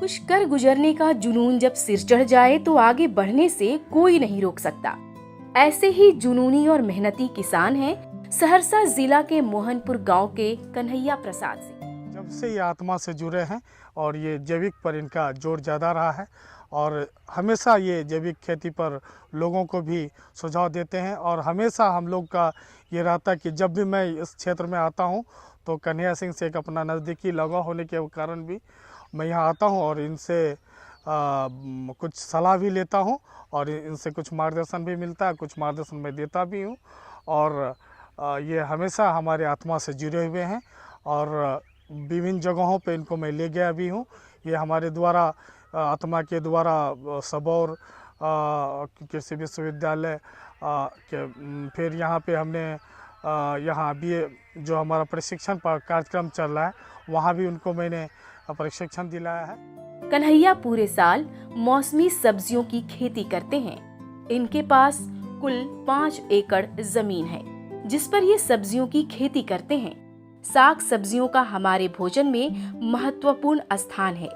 कुछ कर गुजरने का जुनून जब सिर चढ़ जाए तो आगे बढ़ने से कोई नहीं रोक सकता। ऐसे ही जुनूनी और मेहनती किसान हैं सहरसा जिला के मोहनपुर गांव के कन्हैया प्रसाद सिंह। जब से ये आत्मा से जुड़े हैं और ये जैविक पर इनका जोर ज़्यादा रहा है और हमेशा ये जैविक खेती पर लोगों को भी सुझाव देते हैं और हमेशा हम लोग का ये रहता है कि जब भी मैं इस क्षेत्र में आता हूँ तो कन्हैया सिंह से एक अपना नज़दीकी लगाव होने के कारण भी मैं यहाँ आता हूँ और इनसे कुछ सलाह भी लेता हूँ और इनसे कुछ मार्गदर्शन भी मिलता है, कुछ मार्गदर्शन मैं देता भी हूँ और ये हमेशा हमारे आत्मा से जुड़े हुए हैं और विभिन्न जगहों पे इनको मैं ले गया भी हूँ। ये हमारे द्वारा आत्मा के द्वारा सबौर कृषि विश्वविद्यालय के फिर यहाँ पे हमने यहाँ BA जो हमारा प्रशिक्षण कार्यक्रम चल रहा है वहाँ भी उनको मैंने प्रशिक्षण दिलाया है। कन्हैया पूरे साल मौसमी सब्जियों की खेती करते हैं। इनके पास कुल 5 एकड़ जमीन है जिस पर ये सब्जियों की खेती करते हैं। साग सब्जियों का हमारे भोजन में महत्वपूर्ण स्थान है।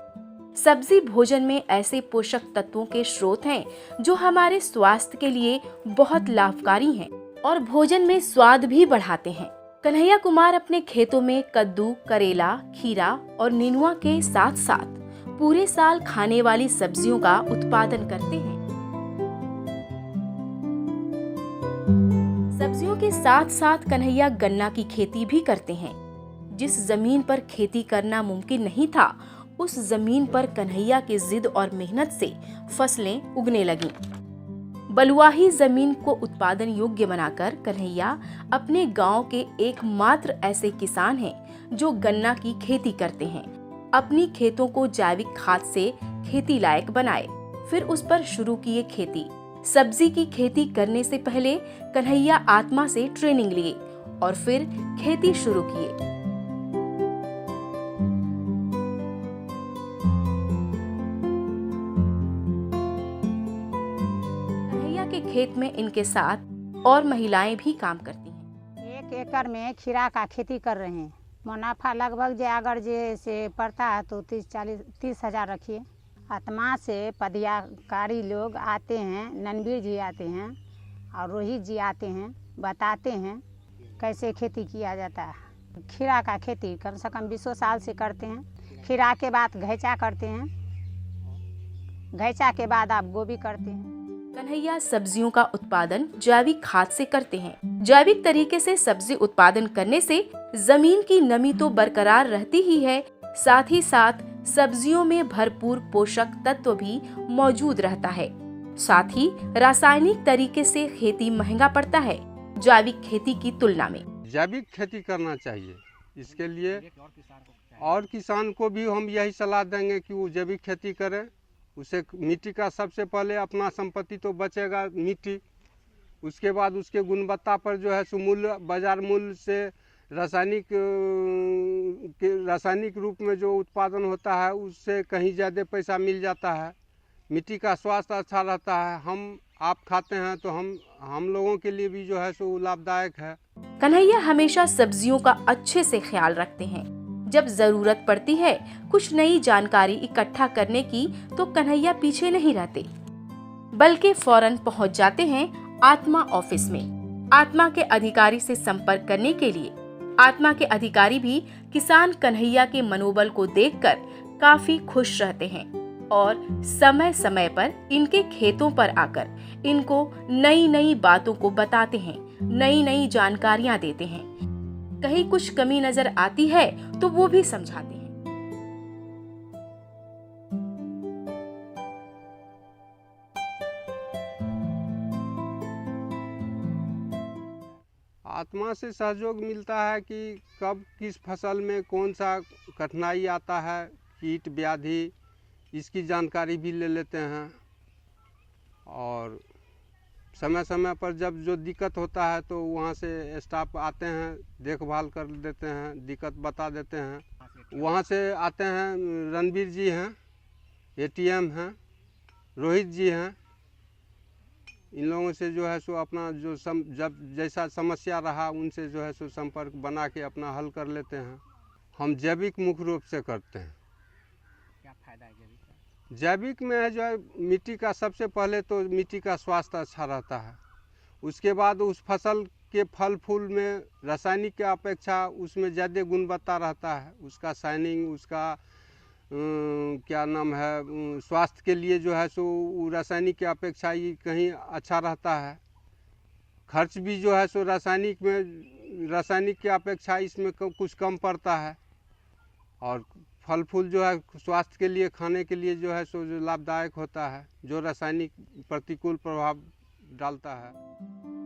सब्जी भोजन में ऐसे पोषक तत्वों के स्रोत हैं जो हमारे स्वास्थ्य के लिए बहुत लाभकारी हैं और भोजन में स्वाद भी बढ़ाते हैं। कन्हैया कुमार अपने खेतों में कद्दू, करेला, खीरा और नेनुआ के साथ साथ पूरे साल खाने वाली सब्जियों का उत्पादन करते हैं। सब्जियों के साथ साथ कन्हैया गन्ना की खेती भी करते हैं। जिस जमीन पर खेती करना मुमकिन नहीं था उस जमीन पर कन्हैया की जिद और मेहनत से फसलें उगने लगीं। बलुआही जमीन को उत्पादन योग्य बनाकर कन्हैया अपने गांव के एकमात्र ऐसे किसान हैं जो गन्ना की खेती करते हैं। अपनी खेतों को जैविक खाद से खेती लायक बनाए, फिर उस पर शुरू किए खेती। सब्जी की खेती करने से पहले कन्हैया आत्मा से ट्रेनिंग लिए और फिर खेती शुरू किए। कन्हैया के खेत में इनके साथ और महिलाएं भी काम करती हैं। 1 एकड़ में खीरा का खेती कर रहे हैं। मुनाफा लगभग अगर जैसे पड़ता है तो 30 हजार रखिए। आत्मा से पदाधिकारी लोग आते हैं, ननवीर जी आते हैं और रोहित जी आते हैं, बताते हैं कैसे खेती किया जाता है। खीरा का खेती कम से कम 20 साल से करते हैं। खीरा के बाद घैचा करते हैं, घैचा के बाद आप गोभी करते हैं। कन्हैया सब्जियों का उत्पादन जैविक खाद से करते हैं। जैविक तरीके से सब्जी उत्पादन करने से जमीन की नमी तो बरकरार रहती ही है, साथ ही साथ सब्जियों में भरपूर पोषक तत्व भी मौजूद रहता है। साथ ही रासायनिक तरीके से खेती महंगा पड़ता है जैविक खेती की तुलना में। जैविक खेती करना चाहिए। इसके लिए और किसान को भी हम यही सलाह देंगे कि वो जैविक खेती करे। उसे मिट्टी का सबसे पहले अपना संपत्ति तो बचेगा मिट्टी, उसके बाद उसके गुणवत्ता पर जो है सो मूल्य, बाजार मूल्य से रासायनिक रूप में जो उत्पादन होता है उससे कहीं ज़्यादा पैसा मिल जाता है। मिट्टी का स्वास्थ्य अच्छा रहता है। आप खाते हैं तो हम लोगों के लिए भी जो है सो लाभदायक है। कन्हैया हमेशा सब्जियों का अच्छे से ख्याल रखते हैं। जब जरूरत पड़ती है कुछ नई जानकारी इकट्ठा करने की तो कन्हैया पीछे नहीं रहते, बल्कि फौरन पहुंच जाते हैं आत्मा ऑफिस में। आत्मा के अधिकारी से संपर्क करने के लिए आत्मा के अधिकारी भी किसान कन्हैया के मनोबल को देखकर काफी खुश रहते हैं और समय समय पर इनके खेतों पर आकर इनको नई नई बातों को बताते हैं, नई नई जानकारियां देते हैं। कहीं कुछ कमी नजर आती है तो वो भी समझाते हैं। आत्मा से सहयोग मिलता है कि कब किस फसल में कौन सा कठिनाई आता है, कीट व्याधि, इसकी जानकारी भी ले लेते हैं और समय समय पर जब जो दिक्कत होता है तो वहाँ से स्टाफ आते हैं, देखभाल कर देते हैं, दिक्कत बता देते हैं। वहाँ से आते हैं रणवीर जी हैं, ATM हैं, रोहित जी हैं। इन लोगों से जो है सो अपना जो जब जैसा समस्या रहा उनसे जो है सो संपर्क बना के अपना हल कर लेते हैं। हम जैविक मुख्य रूप से करते हैं। क्या फ़ायदा है जैविक? जैविक में है जो है मिट्टी का, सबसे पहले तो मिट्टी का स्वास्थ्य अच्छा रहता है। उसके बाद उस फसल के फल फूल में रासायनिक के अपेक्षा उसमें ज़्यादा गुणवत्ता रहता है। उसका शाइनिंग, उसका क्या नाम है, स्वास्थ्य के लिए जो है सो रासायनिक के अपेक्षा ये कहीं अच्छा रहता है। खर्च भी जो है सो रासायनिक के अपेक्षा इसमें कुछ कम पड़ता है। और फल फूल जो है स्वास्थ्य के लिए, खाने के लिए जो है सो जो लाभदायक होता है, जो रासायनिक प्रतिकूल प्रभाव डालता है।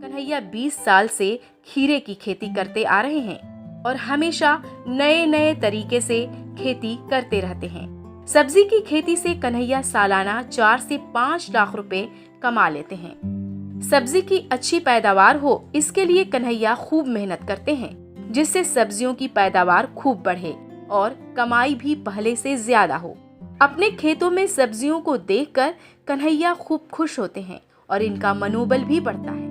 कन्हैया 20 साल से खीरे की खेती करते आ रहे हैं और हमेशा नए नए तरीके से खेती करते रहते हैं। सब्जी की खेती से कन्हैया सालाना 4 से 5 लाख रुपए कमा लेते हैं। सब्जी की अच्छी पैदावार हो, इसके लिए कन्हैया खूब मेहनत करते हैं, जिससे सब्जियों की पैदावार खूब बढ़े और कमाई भी पहले से ज्यादा हो। अपने खेतों में सब्जियों को देखकर कन्हैया खूब खुश होते हैं और इनका मनोबल भी बढ़ता है।